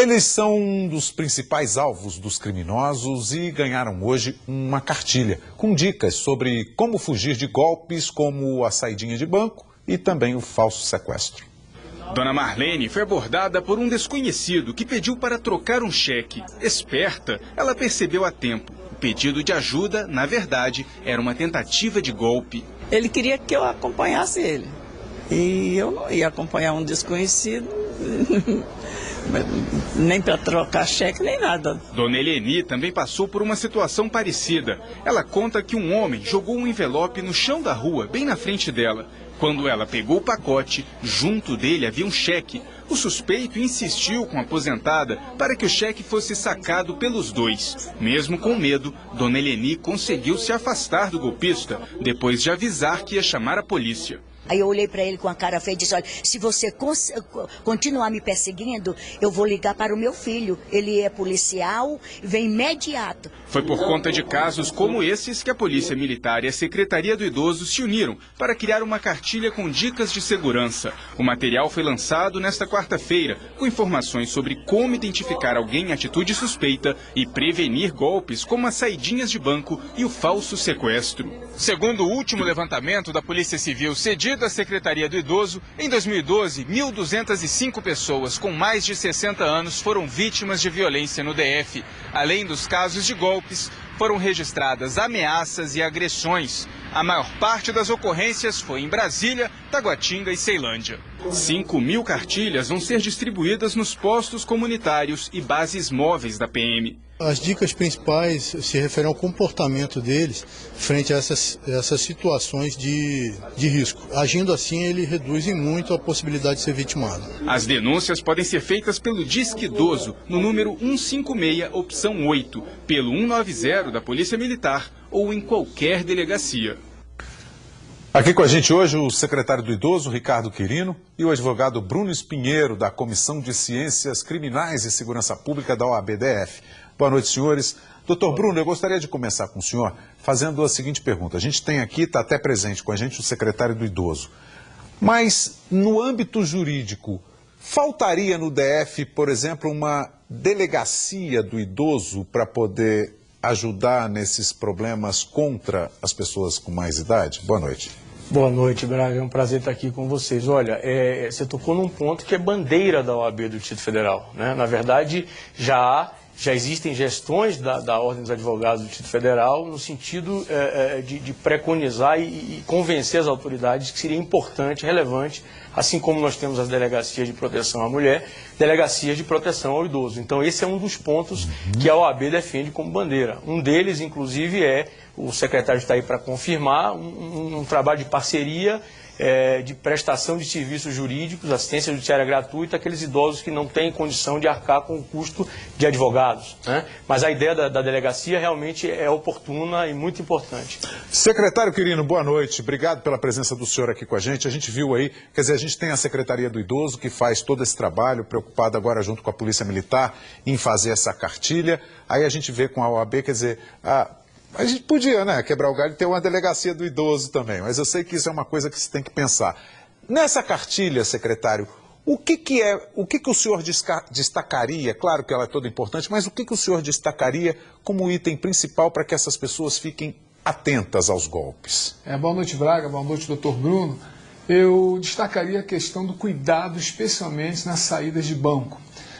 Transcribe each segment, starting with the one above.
Eles são um dos principais alvos dos criminosos e ganharam hoje uma cartilha com dicas sobre como fugir de golpes como a saidinha de banco e também o falso sequestro. Dona Marlene foi abordada por um desconhecido que pediu para trocar um cheque. Esperta, ela percebeu a tempo. O pedido de ajuda, na verdade, era uma tentativa de golpe. Ele queria que eu acompanhasse ele. E eu não ia acompanhar um desconhecido, nem para trocar cheque, nem nada. Dona Eleni também passou por uma situação parecida. Ela conta que um homem jogou um envelope no chão da rua, bem na frente dela. Quando ela pegou o pacote, junto dele havia um cheque. O suspeito insistiu com a aposentada para que o cheque fosse sacado pelos dois. Mesmo com medo, Dona Eleni conseguiu se afastar do golpista, depois de avisar que ia chamar a polícia. Aí eu olhei para ele com a cara feia e disse, olha, se você continuar me perseguindo, eu vou ligar para o meu filho. Ele é policial, vem imediato. Foi por conta de casos como esses que a Polícia Militar e a Secretaria do Idoso se uniram para criar uma cartilha com dicas de segurança. O material foi lançado nesta quarta-feira, com informações sobre como identificar alguém em atitude suspeita e prevenir golpes como as saidinhas de banco e o falso sequestro. Segundo o último levantamento da Polícia Civil cedido à Secretaria do Idoso, em 2012, 1.205 pessoas com mais de 60 anos foram vítimas de violência no DF. Além dos casos de golpes, foram registradas ameaças e agressões. A maior parte das ocorrências foi em Brasília, Taguatinga e Ceilândia. 5.000 cartilhas vão ser distribuídas nos postos comunitários e bases móveis da PM. As dicas principais se referem ao comportamento deles frente a essas situações de risco. Agindo assim, ele reduz muito a possibilidade de ser vitimado. As denúncias podem ser feitas pelo Disque Idoso, no número 156, opção 8, pelo 190 da Polícia Militar ou em qualquer delegacia. Aqui com a gente hoje o secretário do Idoso, Ricardo Quirino, e o advogado Bruno Espinheiro, da Comissão de Ciências Criminais e Segurança Pública da OAB-DF. Boa noite, senhores. Doutor Bruno, eu gostaria de começar com o senhor fazendo a seguinte pergunta. A gente tem aqui, está até presente com a gente, o secretário do Idoso. Mas, no âmbito jurídico, faltaria no DF, por exemplo, uma delegacia do idoso para poder ajudar nesses problemas contra as pessoas com mais idade? Boa noite. Boa noite, Braga. É um prazer estar aqui com vocês. Olha, você tocou num ponto que é bandeira da OAB do Distrito Federal, né? Na verdade, já existem gestões da Ordem dos Advogados do Distrito Federal no sentido de preconizar e convencer as autoridades que seria importante, relevante, assim como nós temos as delegacias de proteção à mulher, delegacias de proteção ao idoso. Então esse é um dos pontos que a OAB defende como bandeira. Um deles, inclusive, o secretário está aí para confirmar, um trabalho de parceria, de prestação de serviços jurídicos, assistência judiciária gratuita, aqueles idosos que não têm condição de arcar com o custo de advogados, né? Mas a ideia da delegacia realmente é oportuna e muito importante. Secretário Quirino, boa noite. Obrigado pela presença do senhor aqui com a gente. A gente viu aí, quer dizer, a gente tem a Secretaria do Idoso que faz todo esse trabalho, preocupada agora junto com a Polícia Militar em fazer essa cartilha. Aí a gente vê com a OAB, quer dizer, a gente podia, né, quebrar o galho e ter uma delegacia do idoso também, mas eu sei que isso é uma coisa que se tem que pensar. Nessa cartilha, secretário, o que o senhor destacaria, claro que ela é toda importante, mas o que o senhor destacaria como item principal para que essas pessoas fiquem atentas aos golpes? Boa noite, Braga, boa noite, doutor Bruno. Eu destacaria a questão do cuidado, especialmente nas saídas de banco.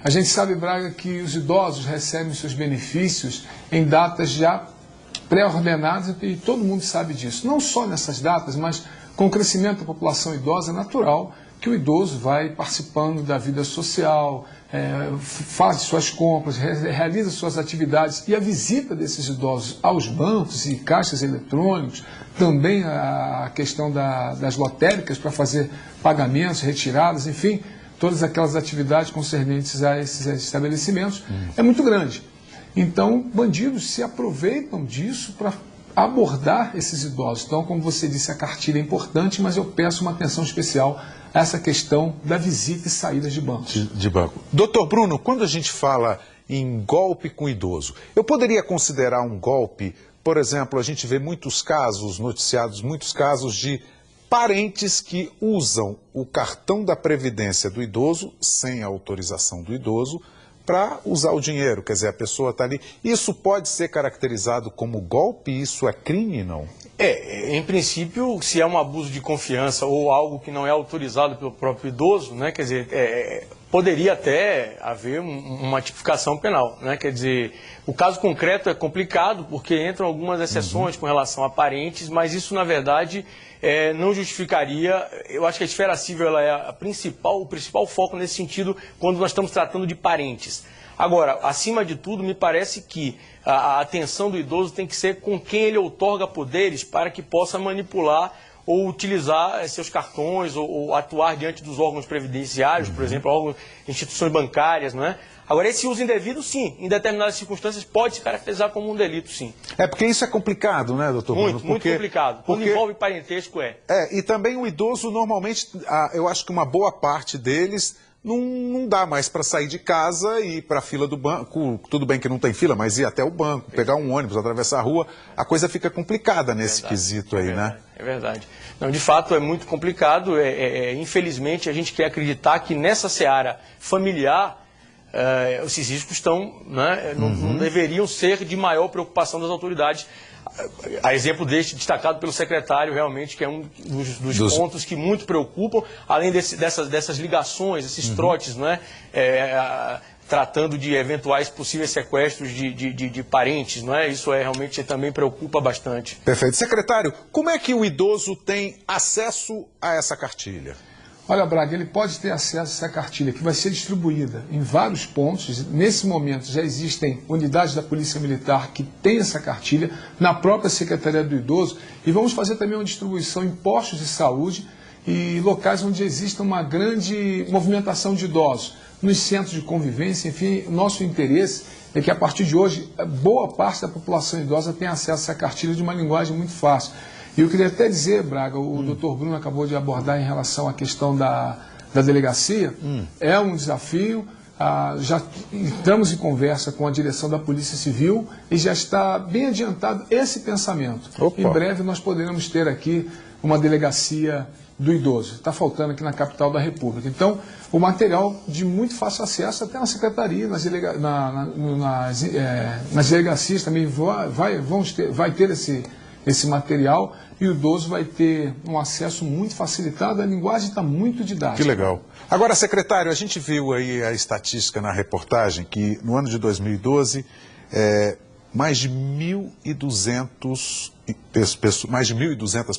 A gente sabe, Braga, que os idosos recebem seus benefícios em datas já pré-ordenadas e todo mundo sabe disso. Não só nessas datas, mas com o crescimento da população idosa, é natural que o idoso vai participando da vida social, faz suas compras, realiza suas atividades. E a visita desses idosos aos bancos e caixas eletrônicos, também a questão das lotéricas para fazer pagamentos, retiradas, enfim, todas aquelas atividades concernentes a esses estabelecimentos, é muito grande. Então, bandidos se aproveitam disso para abordar esses idosos. Então, como você disse, a cartilha é importante, mas eu peço uma atenção especial a essa questão da visita e saída de bancos. De banco. Doutor Bruno, quando a gente fala em golpe com idoso, eu poderia considerar um golpe, por exemplo, a gente vê muitos casos noticiados, muitos casos de parentes que usam o cartão da Previdência do idoso, sem a autorização do idoso, para usar o dinheiro, quer dizer, a pessoa está ali. Isso pode ser caracterizado como golpe? Isso é crime, não? Em princípio, se é um abuso de confiança ou algo que não é autorizado pelo próprio idoso, né, quer dizer, poderia até haver uma tipificação penal, né, quer dizer, o caso concreto é complicado porque entram algumas exceções com relação a parentes, mas isso, na verdade, não justificaria. Eu acho que a esfera civil ela é o principal foco nesse sentido quando nós estamos tratando de parentes. Agora, acima de tudo, me parece que a atenção do idoso tem que ser com quem ele outorga poderes para que possa manipular ou utilizar seus cartões ou atuar diante dos órgãos previdenciários, por exemplo, órgãos, instituições bancárias, não é? Agora, esse uso indevido, sim, em determinadas circunstâncias pode se caracterizar como um delito, sim. Porque isso é complicado, né, doutor Bruno? Muito complicado. Quando envolve parentesco, E também o idoso, normalmente, eu acho que uma boa parte deles não dá mais para sair de casa e ir para a fila do banco. Tudo bem que não tem fila, mas ir até o banco, pegar um ônibus, atravessar a rua, a coisa fica complicada nesse quesito aí, né? É verdade. Não, de fato, é muito complicado. Infelizmente, a gente quer acreditar que nessa seara familiar, esses riscos estão, né, não deveriam ser de maior preocupação das autoridades. A exemplo deste, destacado pelo secretário, realmente, que é um dos pontos que muito preocupam, além dessas ligações, esses trotes, né, tratando de eventuais possíveis sequestros de parentes, não é? Isso realmente também preocupa bastante. Perfeito. Secretário, como é que o idoso tem acesso a essa cartilha? Olha, Braga, ele pode ter acesso a essa cartilha, que vai ser distribuída em vários pontos. Nesse momento já existem unidades da Polícia Militar que têm essa cartilha, na própria Secretaria do Idoso, e vamos fazer também uma distribuição em postos de saúde e locais onde exista uma grande movimentação de idosos, nos centros de convivência. Enfim, nosso interesse é que a partir de hoje, boa parte da população idosa tenha acesso a essa cartilha de uma linguagem muito fácil. E eu queria até dizer, Braga, o doutor Bruno acabou de abordar em relação à questão da delegacia, é um desafio, já entramos em conversa com a direção da Polícia Civil e já está bem adiantado esse pensamento. Opa. Em breve nós poderemos ter aqui uma delegacia do idoso, está faltando aqui na capital da República. Então, o material de muito fácil acesso até na secretaria, nas delegacias também vai ter esse material, e o idoso vai ter um acesso muito facilitado, a linguagem está muito didática. Que legal. Agora, secretário, a gente viu aí a estatística na reportagem que no ano de 2012, mais de 1.200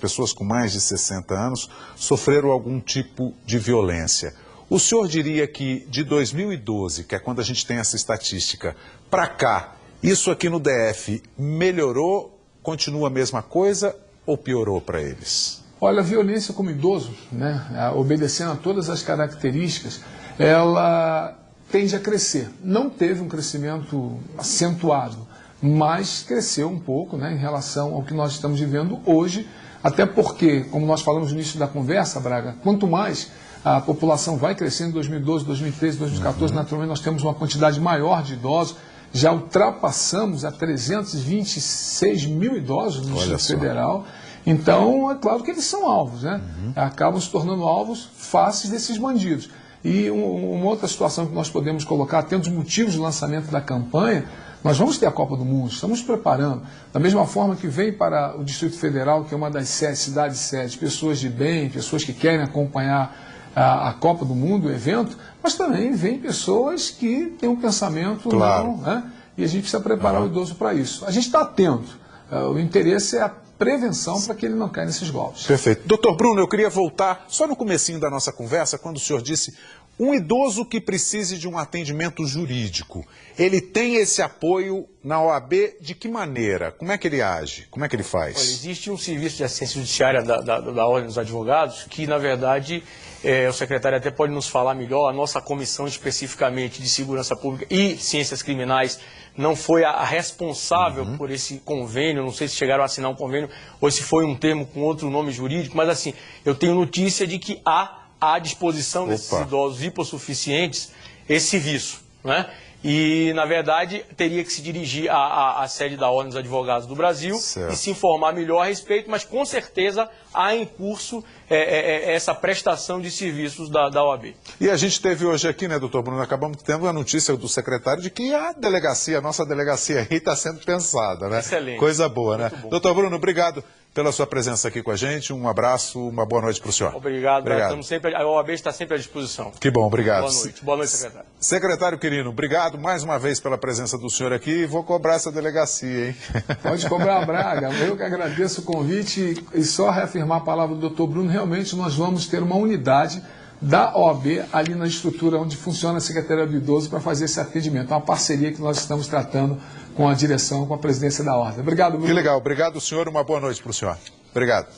pessoas com mais de 60 anos sofreram algum tipo de violência. O senhor diria que de 2012, que é quando a gente tem essa estatística, para cá, isso aqui no DF melhorou, continua a mesma coisa ou piorou para eles? Olha, a violência como idoso, né, obedecendo a todas as características, ela tende a crescer. Não teve um crescimento acentuado, mas cresceu um pouco, né, em relação ao que nós estamos vivendo hoje, até porque, como nós falamos no início da conversa, Braga, quanto mais a população vai crescendo em 2012, 2013, 2014, naturalmente nós temos uma quantidade maior de idosos. Já ultrapassamos a 326 mil idosos no Distrito Federal. Então, é claro que eles são alvos, né? Acabam se tornando alvos fáceis desses bandidos. E uma outra situação que nós podemos colocar, tendo os motivos de lançamento da campanha, nós vamos ter a Copa do Mundo, estamos preparando. Da mesma forma que vem para o Distrito Federal, que é uma das cidades-sedes, pessoas de bem, pessoas que querem acompanhar a Copa do Mundo, o evento, mas também vem pessoas que têm um pensamento, claro, né? E a gente precisa preparar o idoso para isso. A gente está atento. O interesse é a prevenção para que ele não caia nesses golpes. Perfeito. Doutor Bruno, eu queria voltar só no comecinho da nossa conversa, quando o senhor disse um idoso que precise de um atendimento jurídico, ele tem esse apoio na OAB de que maneira? Como é que ele age? Como é que ele faz? Olha, existe um serviço de assistência judiciária da Ordem dos Advogados que, na verdade, o secretário até pode nos falar melhor, a nossa comissão especificamente de segurança pública e ciências criminais não foi a responsável por esse convênio, não sei se chegaram a assinar um convênio ou se foi um termo com outro nome jurídico, mas assim, eu tenho notícia de que há à disposição desses idosos hipossuficientes esse serviço, né? e, na verdade, teria que se dirigir à sede da Ordem dos Advogados do Brasil Certo. e se informar melhor a respeito, mas com certeza há em curso essa prestação de serviços da OAB. E a gente teve hoje aqui, né, doutor Bruno, acabamos tendo a notícia do secretário de que a nossa delegacia aí está sendo pensada, né? Excelente. Coisa boa, né? Muito bom. Doutor Bruno, obrigado pela sua presença aqui com a gente, um abraço, uma boa noite para o senhor. Obrigado. A OAB está sempre à disposição. Que bom, obrigado. Boa noite, secretário. Secretário Quirino, obrigado mais uma vez pela presença do senhor aqui e vou cobrar essa delegacia, hein? Pode cobrar, Braga. Eu que agradeço o convite e só reafirmar a palavra do doutor Bruno, realmente nós vamos ter uma unidade da OAB ali na estrutura onde funciona a Secretaria do Idoso para fazer esse atendimento. É uma parceria que nós estamos tratando com a direção, com a presidência da Ordem. Obrigado, Bruno. Que legal, obrigado senhor, uma boa noite para o senhor. Obrigado.